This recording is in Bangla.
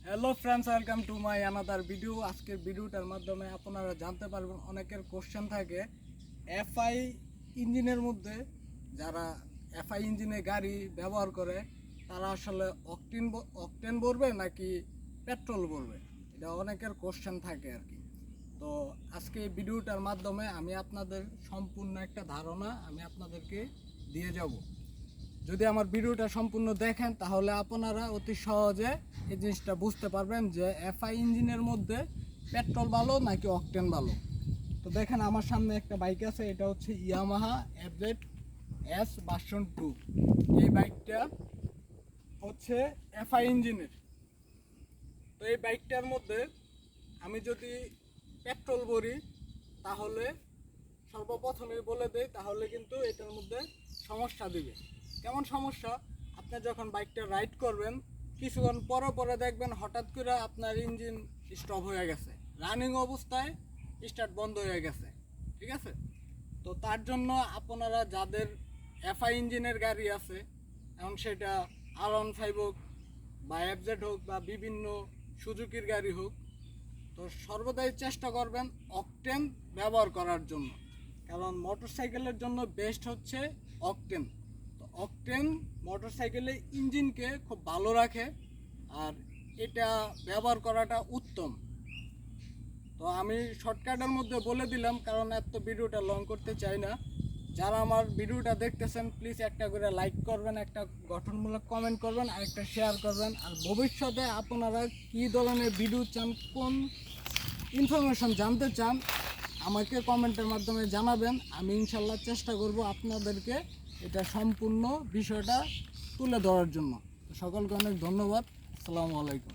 Hello friends, welcome to my another video. আজকের ভিডিওটার মাধ্যমে আপনারা জানতে পারবেন, অনেকের কোশ্চেন থাকে এফআই ইঞ্জিনের মধ্যে, যারা এফআই ইঞ্জিনে গাড়ি ব্যবহার করে তারা আসলে অকটেন ভরবে নাকি পেট্রোল ভরবে, এটা অনেকের কোশ্চেন থাকে আর কি। তো আজকে এই ভিডিওটার মাধ্যমে আমি আপনাদের সম্পূর্ণ একটা ধারণা আমি আপনাদেরকে দিয়ে যাব। যদি আমার ভিডিওটা সম্পূর্ণ দেখেন তাহলে আপনারা অতি সহজে এই জিনিসটা বুঝতে পারবেন যে এফআই ইঞ্জিনের মধ্যে পেট্রোল ভালো নাকি অকটেন ভালো। তো দেখেন আমার সামনে একটা বাইক আছে, এটা হচ্ছে ইয়ামাহা FZ-S ভার্সন 2। এই বাইকটা হচ্ছে এফআই ইঞ্জিনের। তো এই বাইকটার মধ্যে আমি যদি পেট্রোল ভরি তাহলে সর্বপ্রথমে বলে দেই, তাহলে কিন্তু এটার মধ্যে সমস্যা দিবে। কেমন সমস্যা? আপনি যখন বাইকটা রাইড করবেন কিছুক্ষণ পরে পরে দেখবেন হঠাৎ করে আপনার ইঞ্জিন স্টপ হয়ে গেছে, রানিং অবস্থায় স্টার্ট বন্ধ হয়ে গেছে, ঠিক আছে? তো তার জন্য আপনারা যাদের এফআই ইঞ্জিনের গাড়ি আছে, এখন সেটা R15 হোক বা FZ হোক বা বিভিন্ন সুজুকির গাড়ি হোক, তো সর্বদাই চেষ্টা করবেন অকটেন ব্যবহার করার জন্য, কারণ মোটরসাইকেলের জন্য বেস্ট হচ্ছে অকটেন। তো অকটেন মোটরসাইকেলের ইঞ্জিনকে খুব ভালো রাখে আর এটা ব্যবহার করাটা উত্তম। তো আমি শর্টকাটের মধ্যে বলে দিলাম, কারণ এত ভিডিওটা লং করতে চাই না। যারা আমার ভিডিওটা দেখতেছেন প্লিজ একটা করে লাইক করবেন, একটা গঠনমূলক কমেন্ট করবেন আর একটা শেয়ার করবেন। আর ভবিষ্যতে আপনারা কী ধরনের ভিডিও চান, কোন ইনফরমেশন জানতে চান, আমাকে কমেন্টের মাধ্যমে জানাবেন। আমি ইনশাল্লাহ চেষ্টা করব আপনাদেরকে এটা সম্পূর্ণ বিষয়টা তুলে ধরার জন্য। সকলকে অনেক ধন্যবাদ। আসসালামু আলাইকুম।